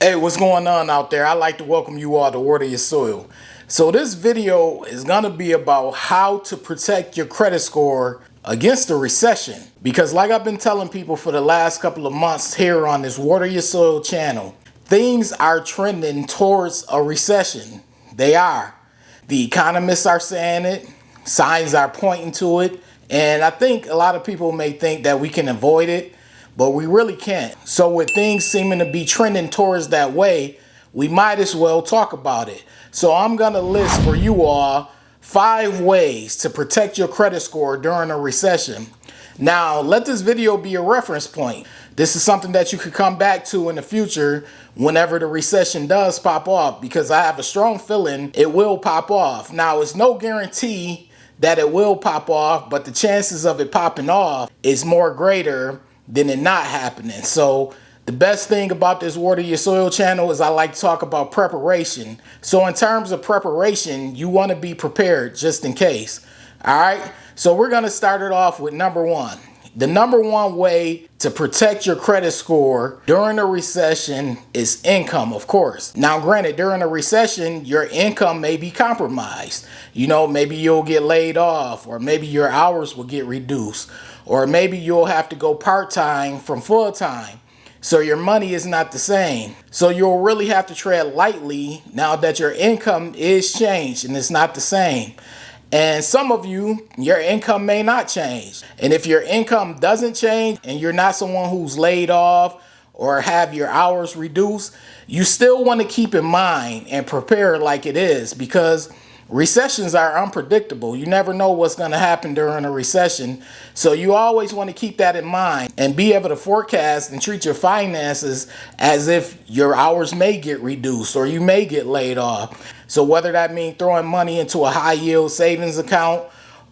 Hey, what's going on out there? I'd like to welcome you all to Water Your Soil. So this video is going to be about how to protect your credit score against a recession. Because like I've been telling people for the last couple of months here on this Water Your Soil channel, things are trending towards a recession. They are. The economists are saying it. Signs are pointing to it. And I think a lot of people may think that we can avoid it, but we really can't. So with things seeming to be trending towards that way, we might as well talk about it. So I'm gonna list for you all 5 ways to protect your credit score during a recession. Now, let this video be a reference point. This is something that you could come back to in the future whenever the recession does pop off, because I have a strong feeling it will pop off. Now, it's no guarantee that it will pop off, but the chances of it popping off is more greater than it not happening. So the best thing about this Water Your Soil channel is I like to talk about preparation. So in terms of preparation, you want to be prepared just in case. All right. So we're going to start it off with number 1. The number 1 way to protect your credit score during a recession is income, of course. Now, granted, during a recession, your income may be compromised. You know, maybe you'll get laid off, or maybe your hours will get reduced, or maybe you'll have to go part-time from full-time. So your money is not the same. So you'll really have to tread lightly now that your income is changed and it's not the same. And some of you, your income may not change. And if your income doesn't change and you're not someone who's laid off or have your hours reduced, you still want to keep in mind and prepare like it is, because recessions are unpredictable. You never know what's going to happen during a recession. So you always want to keep that in mind and be able to forecast and treat your finances as if your hours may get reduced or you may get laid off. So whether that means throwing money into a high yield savings account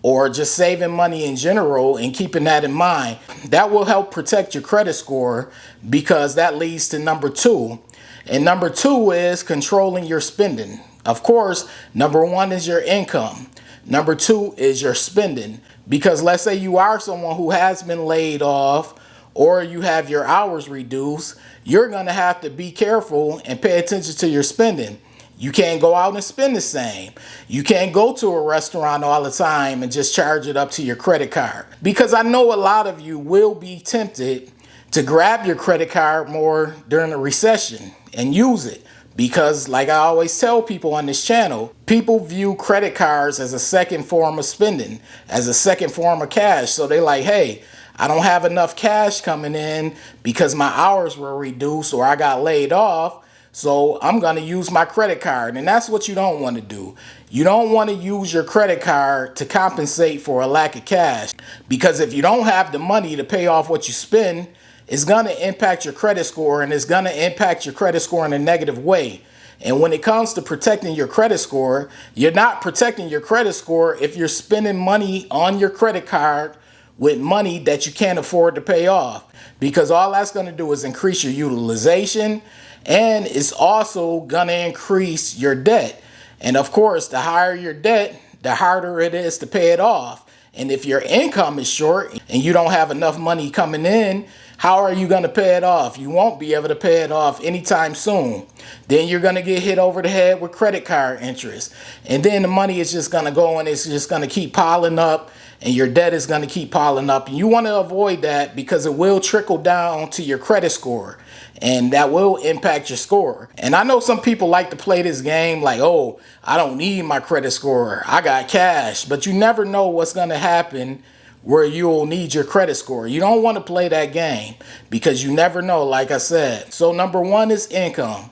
or just saving money in general and keeping that in mind, that will help protect your credit score, because that leads to number 2. And number 2 is controlling your spending. Of course, number 1 is your income. Number 2 is your spending. Because let's say you are someone who has been laid off or you have your hours reduced, you're going to have to be careful and pay attention to your spending. You can't go out and spend the same. You can't go to a restaurant all the time and just charge it up to your credit card. Because I know a lot of you will be tempted to grab your credit card more during a recession and use it. Because like I always tell people on this channel, people view credit cards as a second form of spending, as a second form of cash. So they like, hey, I don't have enough cash coming in because my hours were reduced or I got laid off. So I'm going to use my credit card. And that's what you don't want to do. You don't want to use your credit card to compensate for a lack of cash. Because if you don't have the money to pay off what you spend, it's going to impact your credit score, and it's going to impact your credit score in a negative way. And when it comes to protecting your credit score, you're not protecting your credit score if you're spending money on your credit card with money that you can't afford to pay off. Because all that's going to do is increase your utilization, and it's also going to increase your debt. And of course, the higher your debt, the harder it is to pay it off. And if your income is short and you don't have enough money coming in, how are you going to pay it off? You won't be able to pay it off anytime soon. Then you're going to get hit over the head with credit card interest. And then the money is just going to go and it's just going to keep piling up, and your debt is going to keep piling up. And you want to avoid that, because it will trickle down to your credit score, and that will impact your score. And I know some people like to play this game like, oh, I don't need my credit score, I got cash. But you never know what's going to happen where you'll need your credit score. You don't want to play that game, because you never know, like I said. So number 1 is income.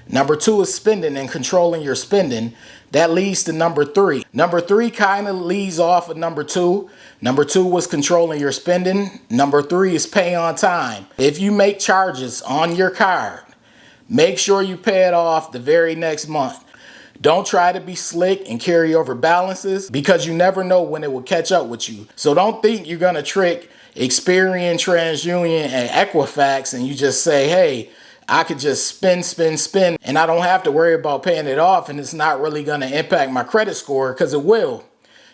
Number 2 is spending and controlling your spending. That leads to number 3. Number 3 kind of leads off of number 2. Number 2 was controlling your spending. Number 3 is pay on time. If you make charges on your card, make sure you pay it off the very next month. Don't try to be slick and carry over balances, because you never know when it will catch up with you. So don't think you're going to trick Experian, TransUnion, and Equifax and you just say, hey, I could just spend, and I don't have to worry about paying it off, and it's not really going to impact my credit score, because it will.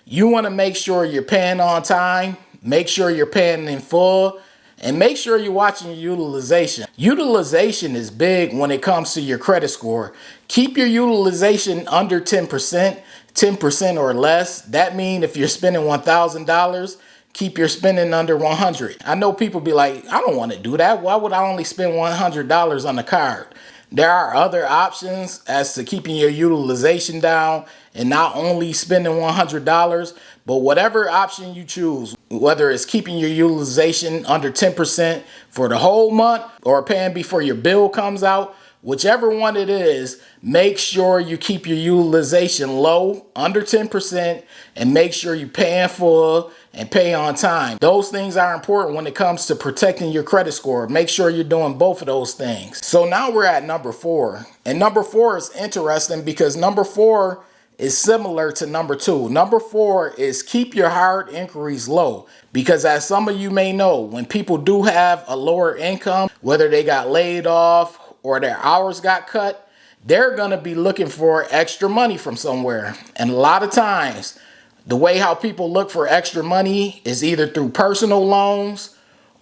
You want to make sure you're paying on time, make sure you're paying in full, And make sure you're watching your utilization. Utilization is big when it comes to your credit score. Keep your utilization under 10%, 10% or less. That means if you're spending $1,000, keep your spending under 100. I know people be like, I don't want to do that. Why would I only spend $100 on the card? There are other options as to keeping your utilization down and not only spending $100, but whatever option you choose, whether it's keeping your utilization under 10% for the whole month or paying before your bill comes out, whichever one it is, make sure you keep your utilization low, under 10%, and make sure you pay in full and pay on time. Those things are important when it comes to protecting your credit score. Make sure you're doing both of those things. So now we're at number 4. And number 4 is interesting because number 4 is similar to number 2. Number 4 is keep your hard inquiries low. Because as some of you may know, when people do have a lower income, whether they got laid off or their hours got cut, they're going to be looking for extra money from somewhere. And a lot of times, the way how people look for extra money is either through personal loans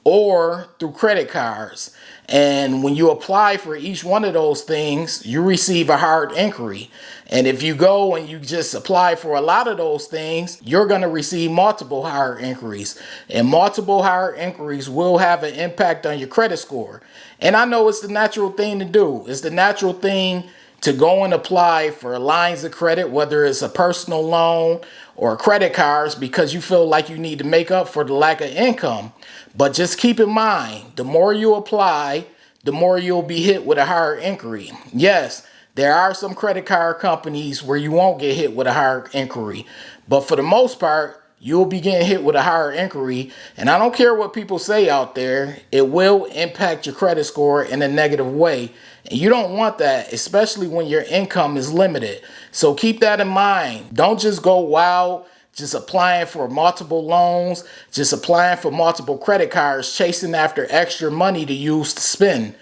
or through credit cards. And when you apply for each one of those things, you receive a hard inquiry. And if you go and you just apply for a lot of those things, you're going to receive multiple hard inquiries. And multiple hard inquiries will have an impact on your credit score. And I know it's the natural thing to do. It's the natural thing to go and apply for lines of credit, whether it's a personal loan or credit cards, because you feel like you need to make up for the lack of income. But just keep in mind, the more you apply, the more you'll be hit with a higher inquiry. Yes, there are some credit card companies where you won't get hit with a higher inquiry, but for the most part, you'll be getting hit with a higher inquiry. And I don't care what people say out there, it will impact your credit score in a negative way. And you don't want that, especially when your income is limited. So keep that in mind. Don't just go wild, just applying for multiple loans, just applying for multiple credit cards, chasing after extra money to use to spend.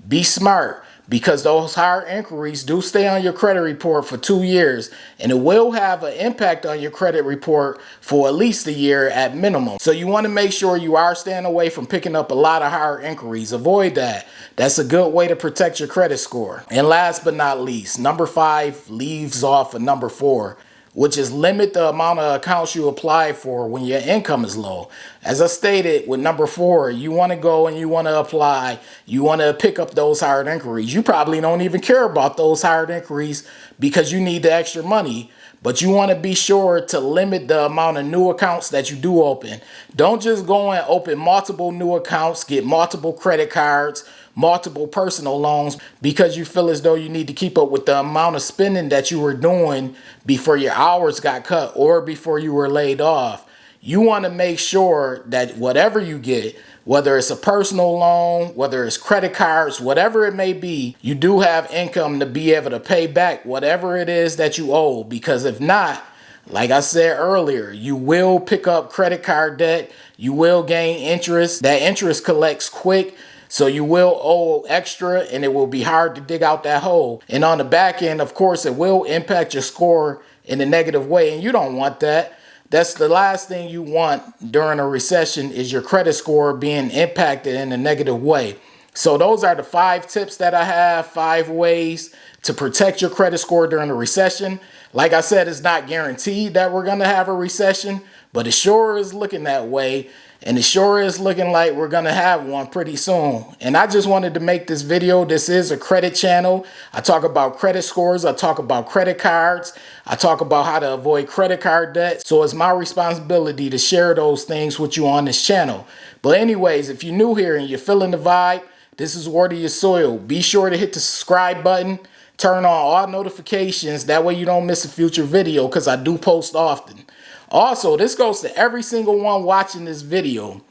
Be smart, because those higher inquiries do stay on your credit report for 2 years, and it will have an impact on your credit report for at least a year at minimum. So you want to make sure you are staying away from picking up a lot of higher inquiries. Avoid that. That's a good way to protect your credit score. And last but not least, number 5 leaves off of number 4, which is limit the amount of accounts you apply for when your income is low. As I stated with number 4, you want to go and you want to apply, you want to pick up those hard inquiries. You probably don't even care about those hard inquiries because you need the extra money, but you want to be sure to limit the amount of new accounts that you do open. Don't just go and open multiple new accounts, get multiple credit cards, multiple personal loans because you feel as though you need to keep up with the amount of spending that you were doing before your hours got cut or before you were laid off. You want to make sure that whatever you get, whether it's a personal loan, whether it's credit cards, whatever it may be, you do have income to be able to pay back whatever it is that you owe. Because if not, like I said earlier, you will pick up credit card debt. You will gain interest. That interest collects quick. So you will owe extra and it will be hard to dig out that hole. And on the back end, of course, it will impact your score in a negative way. And you don't want that. That's the last thing you want during a recession, is your credit score being impacted in a negative way. So those are the 5 tips that I have, 5 ways to protect your credit score during a recession. Like I said, it's not guaranteed that we're going to have a recession, but it sure is looking that way. And it sure is looking like we're going to have one pretty soon. And I just wanted to make this video. This is a credit channel. I talk about credit scores. I talk about credit cards. I talk about how to avoid credit card debt. So it's my responsibility to share those things with you on this channel. But anyways, if you're new here and you're feeling the vibe, this is Word of Your Soil. Be sure to hit the subscribe button. Turn on all notifications. That way you don't miss a future video, because I do post often. Also, this goes to every single one watching this video.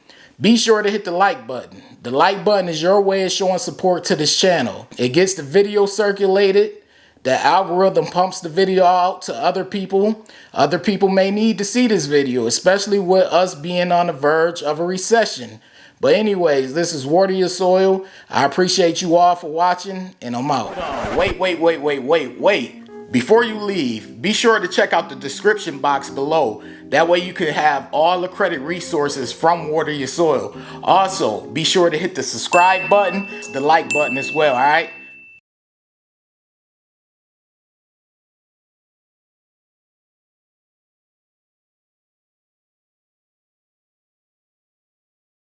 Be sure to hit the like button. The like button is your way of showing support to this channel. It gets the video circulated. The algorithm pumps the video out to other people. Other people may need to see this video, especially with us being on the verge of a recession. But anyways, this is Word of Your Soil. I appreciate you all for watching, and I'm out. Wait. Before you leave, be sure to check out the description box below. That way you can have all the credit resources from Water Your Soil. Also, be sure to hit the subscribe button, the like button as well, all right?